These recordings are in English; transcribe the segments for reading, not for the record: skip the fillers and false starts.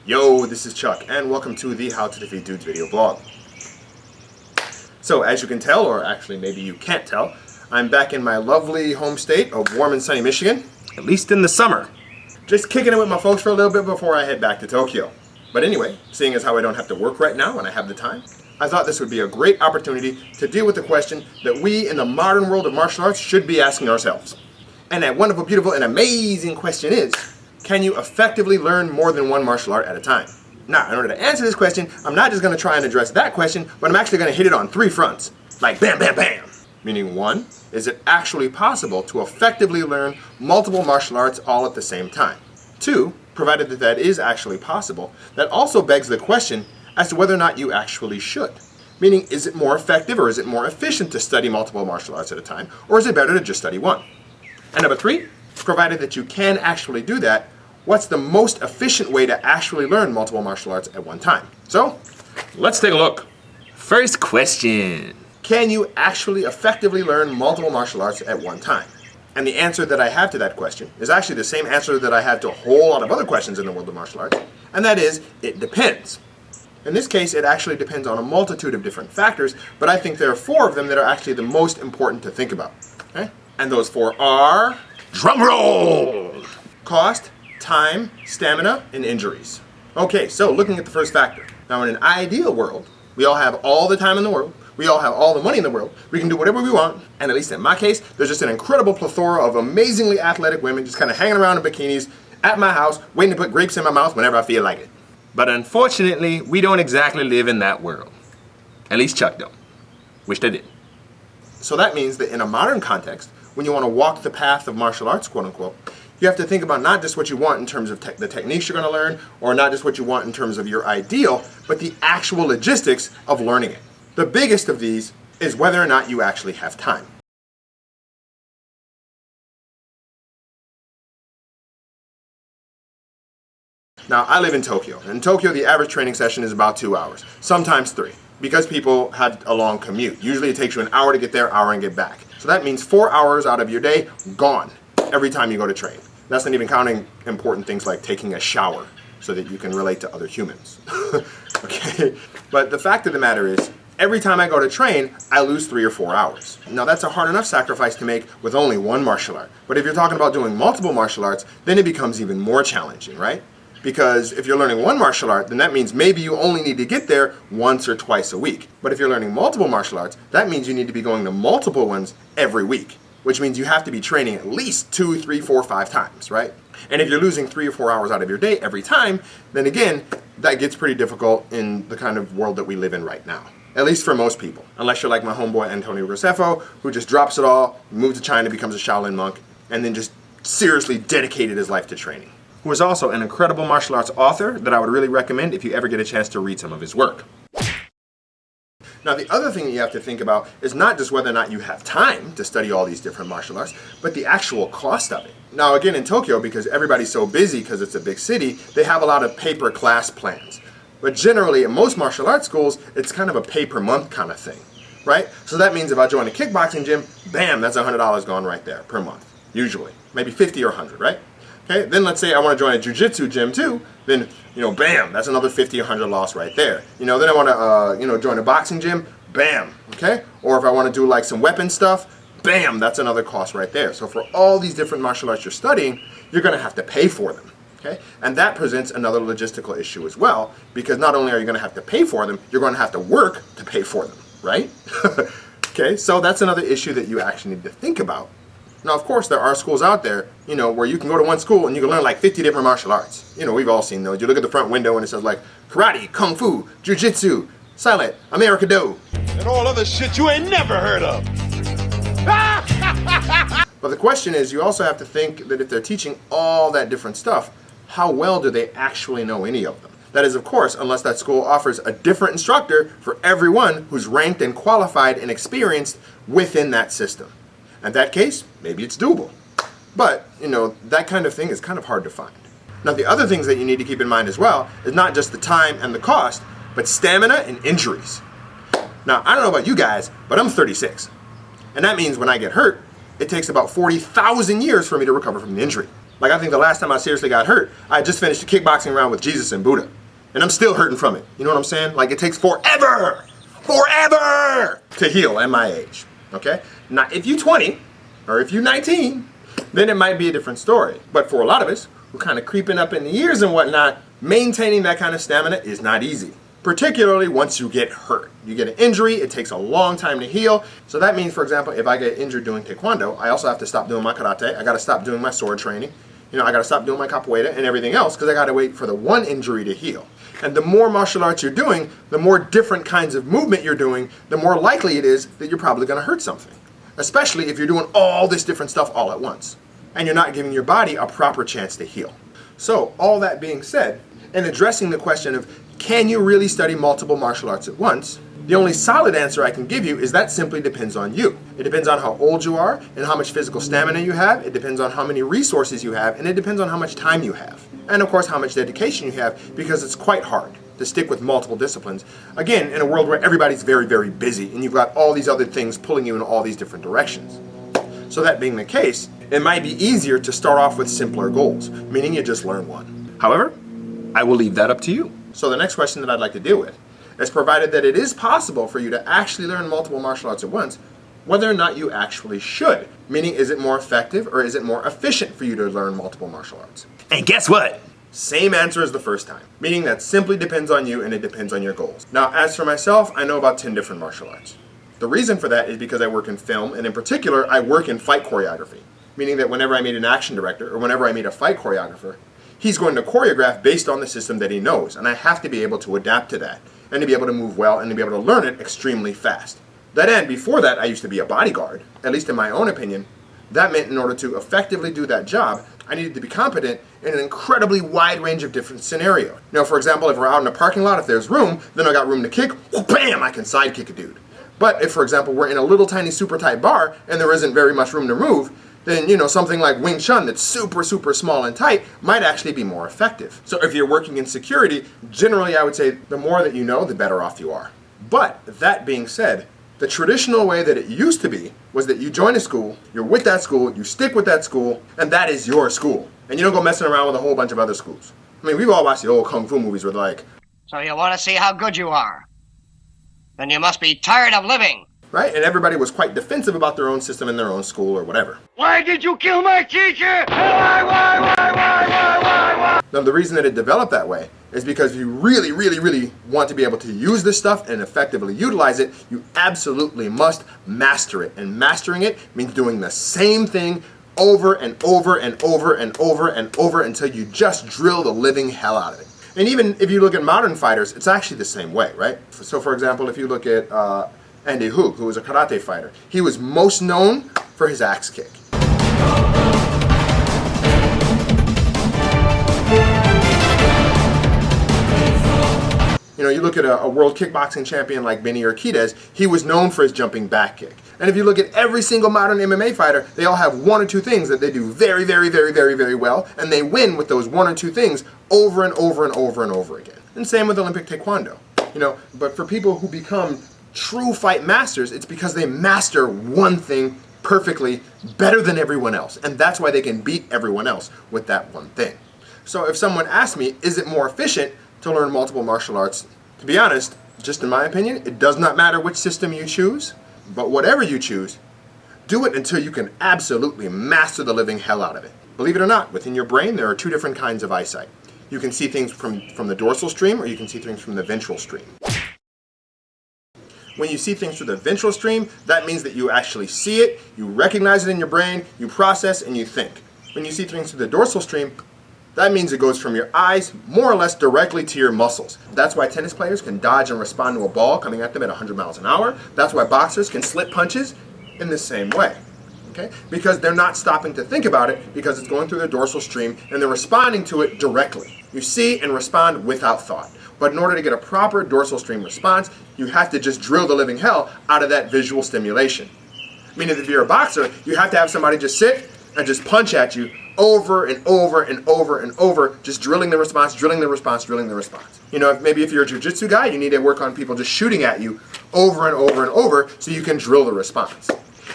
Yo, this is Chuck, and welcome to the How to Defeat Dudes video blog. So, as you can tell, or actually maybe you can't tell, I'm back in my lovely home state of warm and sunny Michigan, at least in the summer. Just kicking it with my folks for a little bit before I head back to Tokyo. But anyway, seeing as how I don't have to work right now and I have the time, I thought this would be a great opportunity to deal with the question that we in the modern world of martial arts should be asking ourselves. And that wonderful, beautiful, and amazing question is, can you effectively learn more than one martial art at a time? Now, in order to answer this question, I'm not just going to try and address that question, but I'm actually going to hit it on three fronts. Like bam, bam, bam. Meaning one, is it actually possible to effectively learn multiple martial arts all at the same time? Two, provided that that is actually possible, that also begs the question as to whether or not you actually should. Meaning, is it more effective or is it more efficient to study multiple martial arts at a time, or is it better to just study one? And number three, provided that you can actually do that, what's the most efficient way to actually learn multiple martial arts at one time? So, let's take a look. First question. Can you actually effectively learn multiple martial arts at one time? And the answer that I have to that question is actually the same answer that I have to a whole lot of other questions in the world of martial arts, and that is, it depends. In this case, it actually depends on a multitude of different factors, but I think there are four of them that are actually the most important to think about. Okay? And those four are... drum roll! Cost, time, stamina, and injuries. Okay, so looking at the first factor. Now, in an ideal world, we all have all the time in the world, we all have all the money in the world, we can do whatever we want, and at least in my case, there's just an incredible plethora of amazingly athletic women just kind of hanging around in bikinis at my house, waiting to put grapes in my mouth whenever I feel like it. But unfortunately, we don't exactly live in that world. At least Chuck don't. Wished I did. So that means that in a modern context, when you want to walk the path of martial arts, quote unquote, you have to think about not just what you want in terms of the techniques you're going to learn, or not just what you want in terms of your ideal, but the actual logistics of learning it. The biggest of these is whether or not you actually have time. Now, I live in Tokyo. In Tokyo, the average training session is about 2 hours, sometimes 3, because people have a long commute. Usually it takes you an hour to get there, hour and get back. So that means 4 hours out of your day, gone, every time you go to train. That's not even counting important things like taking a shower so that you can relate to other humans. Okay? But the fact of the matter is, every time I go to train, I lose 3 or 4 hours. Now that's a hard enough sacrifice to make with only one martial art. But if you're talking about doing multiple martial arts, then it becomes even more challenging, right? Because if you're learning one martial art, then that means maybe you only need to get there once or twice a week. But if you're learning multiple martial arts, that means you need to be going to multiple ones every week, which means you have to be training at least 2, 3, 4, 5 times, right? And if you're losing 3 or 4 hours out of your day every time, then again, that gets pretty difficult in the kind of world that we live in right now. At least for most people. Unless you're like my homeboy Antonio Graceffo, who just drops it all, moves to China, becomes a Shaolin monk, and then just seriously dedicated his life to training. Who is also an incredible martial arts author that I would really recommend if you ever get a chance to read some of his work. Now, the other thing that you have to think about is not just whether or not you have time to study all these different martial arts, but the actual cost of it. Now, again, in Tokyo, because everybody's so busy because it's a big city, they have a lot of paper class plans. But generally, in most martial arts schools, it's kind of a pay per month kind of thing, right? So that means if I join a kickboxing gym, bam, that's $100 gone right there per month, usually. Maybe 50 or 100, right? Okay, then let's say I want to join a jiu-jitsu gym too, then, bam, that's another 50 or 100 loss right there. Then I want to, join a boxing gym, bam, okay? Or if I want to do like some weapon stuff, bam, that's another cost right there. So for all these different martial arts you're studying, you're going to have to pay for them, okay? And that presents another logistical issue as well, because not only are you going to have to pay for them, you're going to have to work to pay for them, right? Okay, so that's another issue that you actually need to think about. Now, of course, there are schools out there, where you can go to one school and you can learn like 50 different martial arts. We've all seen those. You look at the front window and it says like karate, kung fu, jiu-jitsu, silent, America-do. And all other shit you ain't never heard of. But the question is, you also have to think that if they're teaching all that different stuff, how well do they actually know any of them? That is, of course, unless that school offers a different instructor for everyone who's ranked and qualified and experienced within that system. In that case, maybe it's doable. But, that kind of thing is kind of hard to find. Now, the other things that you need to keep in mind as well is not just the time and the cost, but stamina and injuries. Now, I don't know about you guys, but I'm 36. And that means when I get hurt, it takes about 40,000 years for me to recover from the injury. Like I think the last time I seriously got hurt, I just finished a kickboxing round with Jesus and Buddha. And I'm still hurting from it. You know what I'm saying? Like it takes forever to heal at my age. Okay? Now if you're 20 or if you're 19, then it might be a different story. But for a lot of us who kind of creeping up in the years and whatnot, maintaining that kind of stamina is not easy. Particularly once you get hurt. You get an injury, it takes a long time to heal. So that means, for example, if I get injured doing taekwondo, I also have to stop doing my karate. I got to stop doing my sword training. You know, I got to stop doing my capoeira and everything else because I got to wait for the one injury to heal. And the more martial arts you're doing, the more different kinds of movement you're doing, the more likely it is that you're probably going to hurt something. Especially if you're doing all this different stuff all at once. And you're not giving your body a proper chance to heal. So, all that being said, in addressing the question of can you really study multiple martial arts at once, the only solid answer I can give you is that simply depends on you. It depends on how old you are and how much physical stamina you have. It depends on how many resources you have, and it depends on how much time you have. And of course how much dedication you have, because it's quite hard to stick with multiple disciplines. Again, in a world where everybody's very, very busy and you've got all these other things pulling you in all these different directions. So that being the case, it might be easier to start off with simpler goals, meaning you just learn one. However, I will leave that up to you. So the next question that I'd like to deal with is, provided that it is possible for you to actually learn multiple martial arts at once, whether or not you actually should. Meaning, is it more effective or is it more efficient for you to learn multiple martial arts? And guess what? Same answer as the first time. Meaning that simply depends on you and it depends on your goals. Now, as for myself, I know about 10 different martial arts. The reason for that is because I work in film, and in particular, I work in fight choreography. Meaning that whenever I meet an action director or whenever I meet a fight choreographer, he's going to choreograph based on the system that he knows, and I have to be able to adapt to that, and to be able to move well, and to be able to learn it extremely fast. That end, before that, I used to be a bodyguard, at least in my own opinion. That meant in order to effectively do that job, I needed to be competent in an incredibly wide range of different scenarios. Now, for example, if we're out in a parking lot, if there's room, then I got room to kick, bam, I can sidekick a dude. But if, for example, we're in a little tiny super tight bar, and there isn't very much room to move, then, you know, something like Wing Chun that's super, super small and tight might actually be more effective. So if you're working in security, generally I would say the more that you know, the better off you are. But that being said, the traditional way that it used to be was that you join a school, you're with that school, you stick with that school, and that is your school. And you don't go messing around with a whole bunch of other schools. I mean, we've all watched the old Kung Fu movies where they're like, so you want to see how good you are? Then you must be tired of living. Right? And everybody was quite defensive about their own system in their own school or whatever. Why did you kill my teacher? Why? Now, the reason that it developed that way is because if you really, really, really want to be able to use this stuff and effectively utilize it, you absolutely must master it. And mastering it means doing the same thing over and over and over and over and over until you just drill the living hell out of it. And even if you look at modern fighters, it's actually the same way, right? So, for example, if you look at Andy Hook, who was a karate fighter, he was most known for his axe kick. You know, you look at a world kickboxing champion like Benny Urquidez, he was known for his jumping back kick. And if you look at every single modern MMA fighter, they all have one or two things that they do very, very, very, very, very well, and they win with those one or two things over and over and over and over again. And same with Olympic Taekwondo. You know, but for people who become true fight masters, it's because they master one thing perfectly better than everyone else. And that's why they can beat everyone else with that one thing. So if someone asks me, is it more efficient to learn multiple martial arts? To be honest, just in my opinion, it does not matter which system you choose, but whatever you choose, do it until you can absolutely master the living hell out of it. Believe it or not, within your brain there are two different kinds of eyesight. You can see things from the dorsal stream, or you can see things from the ventral stream. When you see things through the ventral stream, that means that you actually see it, you recognize it in your brain, you process, and you think. When you see things through the dorsal stream, that means it goes from your eyes more or less directly to your muscles. That's why tennis players can dodge and respond to a ball coming at them at 100 miles an hour. That's why boxers can slip punches in the same way. Okay? Because they're not stopping to think about it, because it's going through the dorsal stream and they're responding to it directly. You see and respond without thought. But in order to get a proper dorsal stream response, you have to just drill the living hell out of that visual stimulation. Meaning if you're a boxer, you have to have somebody just sit and just punch at you over and over and over and over, just drilling the response, drilling the response, drilling the response. You know, maybe if you're a jiu-jitsu guy, you need to work on people just shooting at you over and over and over so you can drill the response.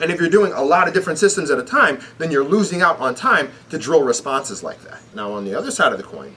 And if you're doing a lot of different systems at a time, then you're losing out on time to drill responses like that. Now on the other side of the coin,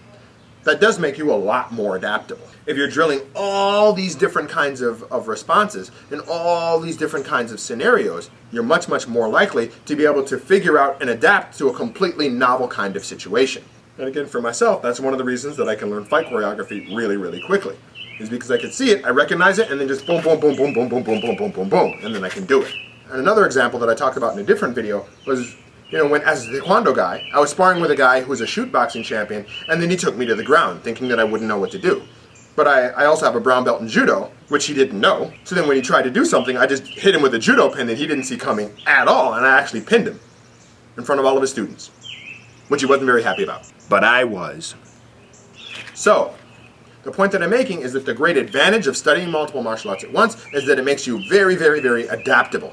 that does make you a lot more adaptable. If you're drilling all these different kinds of responses in all these different kinds of scenarios, you're much, much more likely to be able to figure out and adapt to a completely novel kind of situation. And again, for myself, that's one of the reasons that I can learn fight choreography really, really quickly. Is because I can see it, I recognize it, and then just boom, boom, boom, boom, boom, boom, boom, boom, boom, boom, boom, and then I can do it. And another example that I talked about in a different video was, when as a Taekwondo guy, I was sparring with a guy who was a shoot boxing champion, and then he took me to the ground, thinking that I wouldn't know what to do. But I also have a brown belt in judo, which he didn't know. So then when he tried to do something, I just hit him with a judo pin that he didn't see coming at all, and I actually pinned him in front of all of his students, which he wasn't very happy about. But I was. So, the point that I'm making is that the great advantage of studying multiple martial arts at once is that it makes you very, very, very adaptable.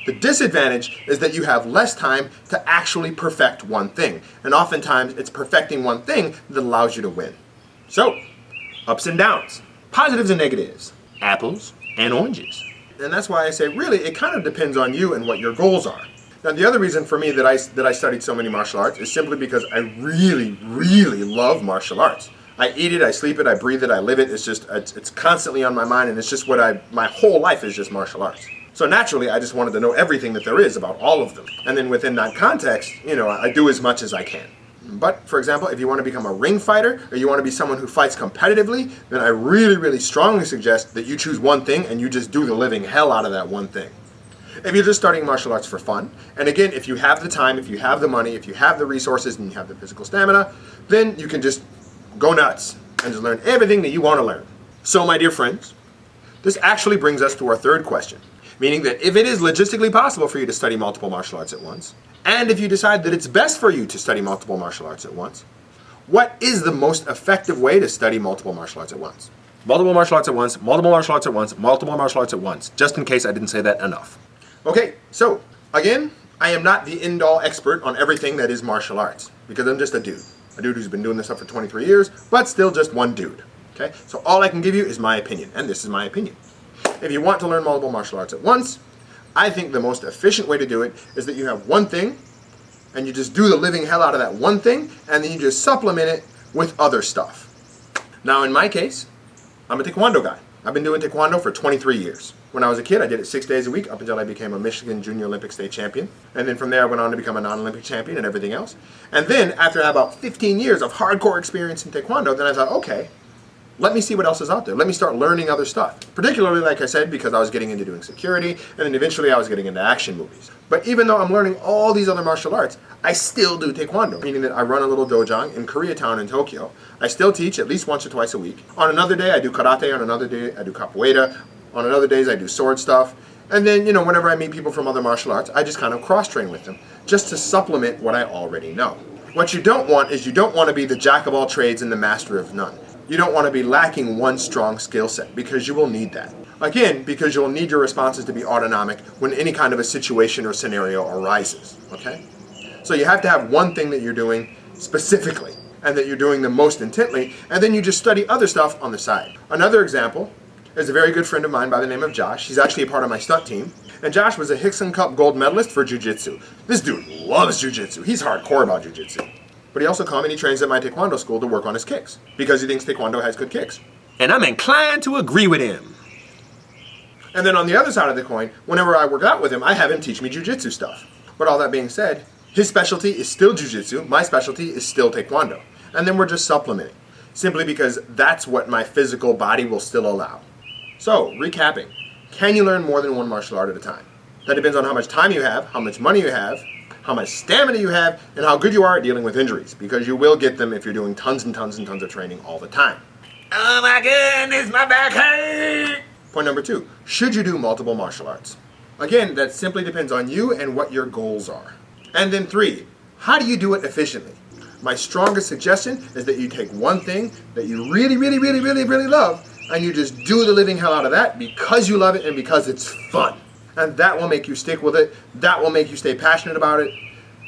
The disadvantage is that you have less time to actually perfect one thing. And oftentimes, it's perfecting one thing that allows you to win. So, ups and downs, positives and negatives, apples and oranges. And that's why I say, really, it kind of depends on you and what your goals are. Now, the other reason for me that I studied so many martial arts is simply because I really, really love martial arts. I eat it, I sleep it, I breathe it, I live it. It's constantly on my mind, and it's just my whole life is just martial arts. So naturally, I just wanted to know everything that there is about all of them. And then within that context, I do as much as I can. But, for example, if you want to become a ring fighter, or you want to be someone who fights competitively, then I really, really strongly suggest that you choose one thing and you just do the living hell out of that one thing. If you're just starting martial arts for fun, and again, if you have the time, if you have the money, if you have the resources, and you have the physical stamina, then you can just go nuts and just learn everything that you want to learn. So, my dear friends, this actually brings us to our third question, meaning that if it is logistically possible for you to study multiple martial arts at once, and if you decide that it's best for you to study multiple martial arts at once, what is the most effective way to study multiple martial arts at once? Multiple martial arts at once, multiple martial arts at once, multiple martial arts at once, just in case I didn't say that enough. Okay, so, again, I am not the end-all expert on everything that is martial arts, because I'm just a dude who's been doing this stuff for 23 years, but still just one dude. Okay, so all I can give you is my opinion, and this is my opinion. If you want to learn multiple martial arts at once, I think the most efficient way to do it is that you have one thing, and you just do the living hell out of that one thing, and then you just supplement it with other stuff. Now, in my case, I'm a Taekwondo guy. I've been doing Taekwondo for 23 years. When I was a kid, I did it 6 days a week up until I became a Michigan Junior Olympic State Champion. And then from there, I went on to become a non-Olympic champion and everything else. And then, after about 15 years of hardcore experience in Taekwondo, then I thought, okay, let me see what else is out there. Let me start learning other stuff. Particularly, like I said, because I was getting into doing security, and then eventually I was getting into action movies. But even though I'm learning all these other martial arts, I still do Taekwondo, meaning that I run a little dojang in Koreatown in Tokyo. I still teach at least once or twice a week. On another day, I do karate. On another day, I do capoeira. On other days, I do sword stuff. And then, whenever I meet people from other martial arts, I just kind of cross-train with them, just to supplement what I already know. What you don't want is you don't want to be the jack of all trades and the master of none. You don't want to be lacking one strong skill set, because you will need that. Again, because you'll need your responses to be autonomic when any kind of a situation or scenario arises, okay? So you have to have one thing that you're doing specifically, and that you're doing the most intently, and then you just study other stuff on the side. Another example is a very good friend of mine by the name of Josh. He's actually a part of my stunt team. And Josh was a Hickson Cup gold medalist for jiu-jitsu. This dude loves jiu-jitsu. He's hardcore about jiu-jitsu. But he also comes and he trains at my Taekwondo school to work on his kicks, because he thinks Taekwondo has good kicks. And I'm inclined to agree with him. And then on the other side of the coin, whenever I work out with him, I have him teach me jiu-jitsu stuff. But all that being said, his specialty is still jiu-jitsu, my specialty is still Taekwondo. And then we're just supplementing, simply because that's what my physical body will still allow. So, recapping, can you learn more than one martial art at a time? That depends on how much time you have, how much money you have, how much stamina you have, and how good you are at dealing with injuries, because you will get them if you're doing tons and tons and tons of training all the time. Oh my goodness, my back hurts! Point number 2, should you do multiple martial arts? Again, that simply depends on you and what your goals are. And then 3, how do you do it efficiently? My strongest suggestion is that you take one thing that you really, really, really, really, really love, and you just do the living hell out of that because you love it and because it's fun. And that will make you stick with it. That will make you stay passionate about it.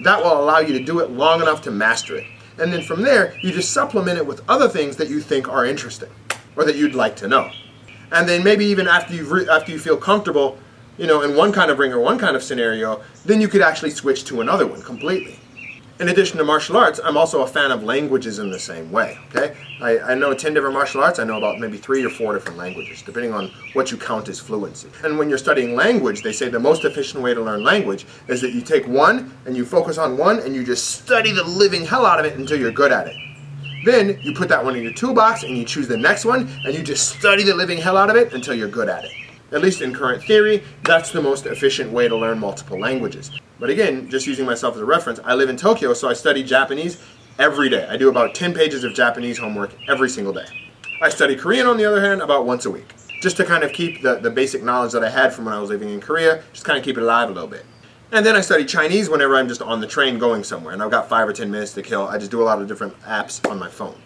That will allow you to do it long enough to master it. And then from there, you just supplement it with other things that you think are interesting or that you'd like to know. And then maybe even after you feel comfortable in one kind of ring or one kind of scenario, then you could actually switch to another one completely. In addition to martial arts, I'm also a fan of languages in the same way, okay? I know 10 different martial arts. I know about maybe 3 or 4 different languages, depending on what you count as fluency. And when you're studying language, they say the most efficient way to learn language is that you take one and you focus on one and you just study the living hell out of it until you're good at it. Then you put that one in your toolbox and you choose the next one and you just study the living hell out of it until you're good at it. At least in current theory, that's the most efficient way to learn multiple languages. But again, just using myself as a reference, I live in Tokyo, so I study Japanese every day. I do about 10 pages of Japanese homework every single day. I study Korean, on the other hand, about once a week, just to kind of keep the basic knowledge that I had from when I was living in Korea, just kind of keep it alive a little bit. And then I study Chinese whenever I'm just on the train going somewhere, and I've got 5 or 10 minutes to kill. I just do a lot of different apps on my phone.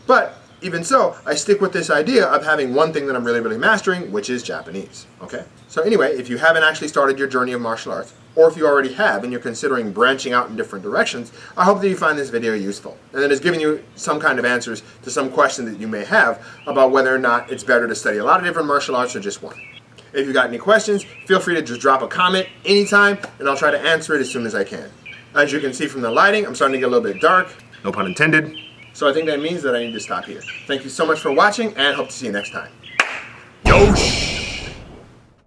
But even so, I stick with this idea of having one thing that I'm really, really mastering, which is Japanese, okay? So anyway, if you haven't actually started your journey of martial arts, or if you already have and you're considering branching out in different directions, I hope that you find this video useful and that it's giving you some kind of answers to some question that you may have about whether or not it's better to study a lot of different martial arts or just one. If you've got any questions, feel free to just drop a comment anytime and I'll try to answer it as soon as I can. As you can see from the lighting, I'm starting to get a little bit dark, no pun intended. So I think that means that I need to stop here. Thank you so much for watching and hope to see you next time. Yo!